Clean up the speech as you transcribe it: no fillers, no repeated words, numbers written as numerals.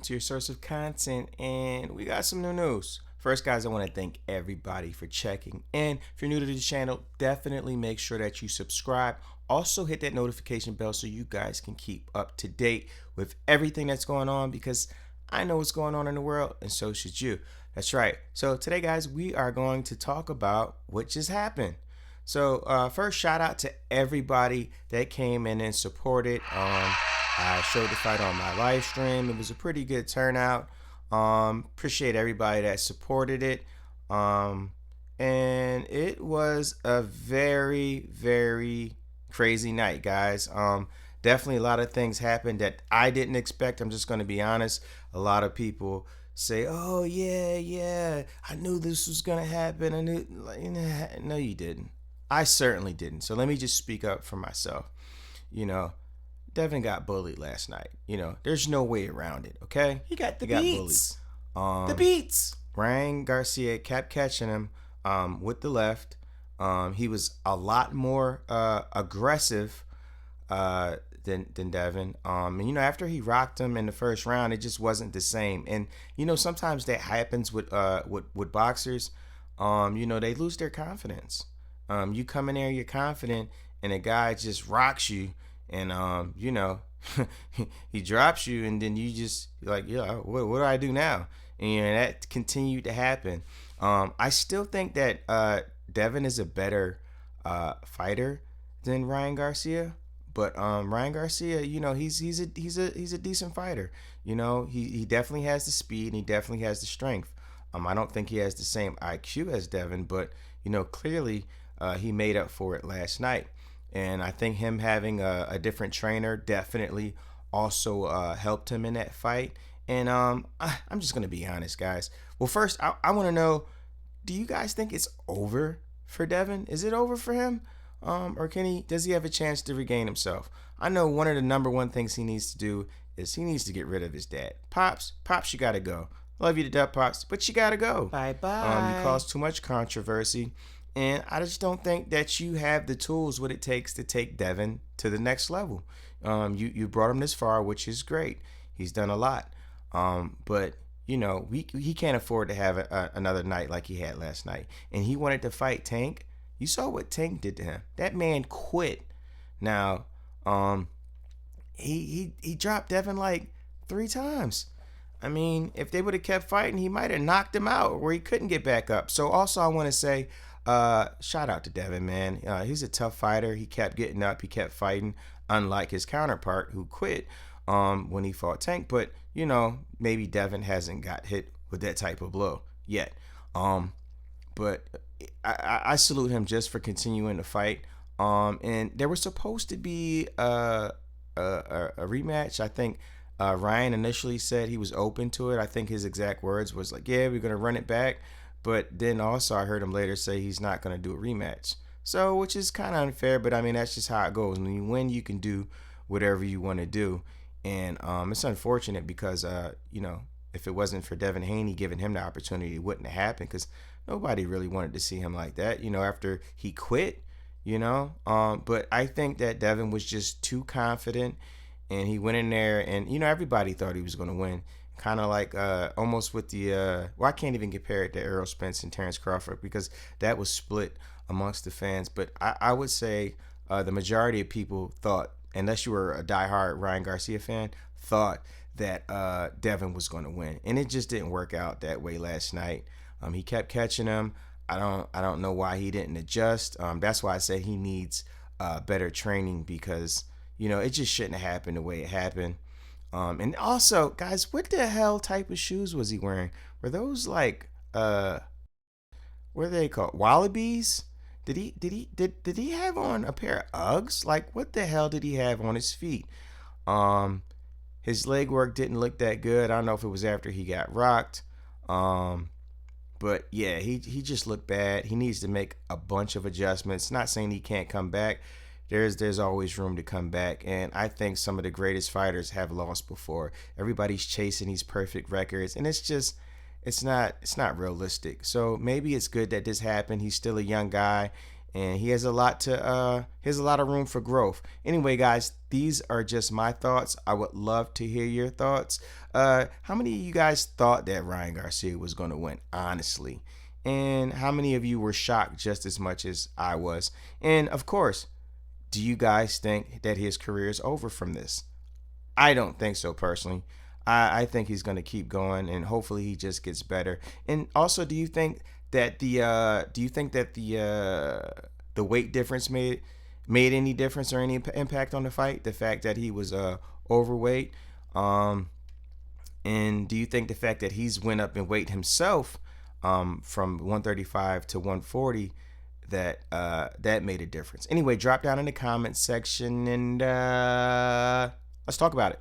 welcome to your source of content. And we got some new news. First, guys, I want to thank everybody for checking. And if you're new to the channel, definitely make sure that you subscribe. Also, hit that notification bell so you guys can keep up to date with everything that's going on, because I know what's going on in the world, and so should you. That's right. So today, guys, we are going to talk about what just happened. So first, shout out to everybody that came in and supported. I showed the fight on my live stream. It was a pretty good turnout. Appreciate everybody that supported it. And it was a very, very crazy night, guys. Definitely a lot of things happened that I didn't expect. I'm just going to be honest. A lot of people say, "Oh yeah, I knew this was going to happen." I knew, no, you didn't. I certainly didn't. So let me just speak up for myself. Devin got bullied last night. There's no way around it. Okay, He got beats. The beats. Ryan Garcia kept catching him with the left. He was a lot more aggressive than Devin. And after he rocked him in the first round, it just wasn't the same. And sometimes that happens with boxers. They lose their confidence. You come in there, you're confident, and a guy just rocks you, and he drops you, and then you just like, yeah, what do I do now? And that continued to happen. I still think that Devin is a better fighter than Ryan Garcia, but Ryan Garcia, he's a decent fighter. He definitely has the speed, and he definitely has the strength. I don't think he has the same IQ as Devin, but clearly he made up for it last night. And I think him having a different trainer definitely also helped him in that fight. And I'm just going to be honest, guys. Well, first, I want to know, do you guys think it's over for Devin? Is it over for him? Or does he have a chance to regain himself? I know one of the number one things he needs to do is he needs to get rid of his dad. Pops, you got to go. Love you to death, Pops, but you got to go. Bye-bye. You caused too much controversy. And I just don't think that you have the tools, what it takes to take Devin to the next level. You brought him this far, which is great. He's done a lot. But he can't afford to have another night like he had last night. And he wanted to fight Tank. You saw what Tank did to him. That man quit. Now, he dropped Devin like 3 times. I mean, if they would have kept fighting, he might have knocked him out where he couldn't get back up. So also I want to say, shout out to Devin, man. He's a tough fighter. He kept getting up. He kept fighting, unlike his counterpart who quit when he fought Tank. But, maybe Devin hasn't got hit with that type of blow yet. But I salute him just for continuing to fight. And there was supposed to be a rematch. I think Ryan initially said he was open to it. I think his exact words was like, yeah, we're going to run it back. But then also I heard him later say he's not going to do a rematch. So, which is kind of unfair, but I mean, that's just how it goes. When you win, you can do whatever you want to do. And it's unfortunate because, if it wasn't for Devin Haney giving him the opportunity, it wouldn't have happened, because nobody really wanted to see him like that, after he quit, But I think that Devin was just too confident, and he went in there, and, everybody thought he was going to win. Kind of like almost with the I can't even compare it to Errol Spence and Terrence Crawford, because that was split amongst the fans. But I would say the majority of people thought, unless you were a diehard Ryan Garcia fan, thought that Devin was going to win, and it just didn't work out that way last night. He kept catching him. I don't know why he didn't adjust. That's why I say he needs better training, because it just shouldn't have happened the way it happened. And also, guys, what the hell type of shoes was he wearing? Were those like what are they called? Wallabies? Did he have on a pair of Uggs? Like, what the hell did he have on his feet? His leg work didn't look that good. I don't know if it was after he got rocked. But yeah, he just looked bad. He needs to make a bunch of adjustments. Not saying he can't come back. There's always room to come back, and I think some of the greatest fighters have lost before. Everybody's chasing these perfect records, and it's not realistic. So maybe it's good that this happened. He's still a young guy, and he has a lot of room for growth. Anyway, guys, these are just my thoughts. I would love to hear your thoughts. How many of you guys thought that Ryan Garcia was going to win, honestly? And how many of you were shocked just as much as I was? And of course, do you guys think that his career is over from this? I don't think so personally. I think he's going to keep going, and hopefully he just gets better. And also, do you think that the weight difference made any difference or any impact on the fight? The fact that he was overweight, and do you think the fact that he's went up in weight himself, from 135 to 140, that made a difference? Anyway, drop down in the comments section and let's talk about it.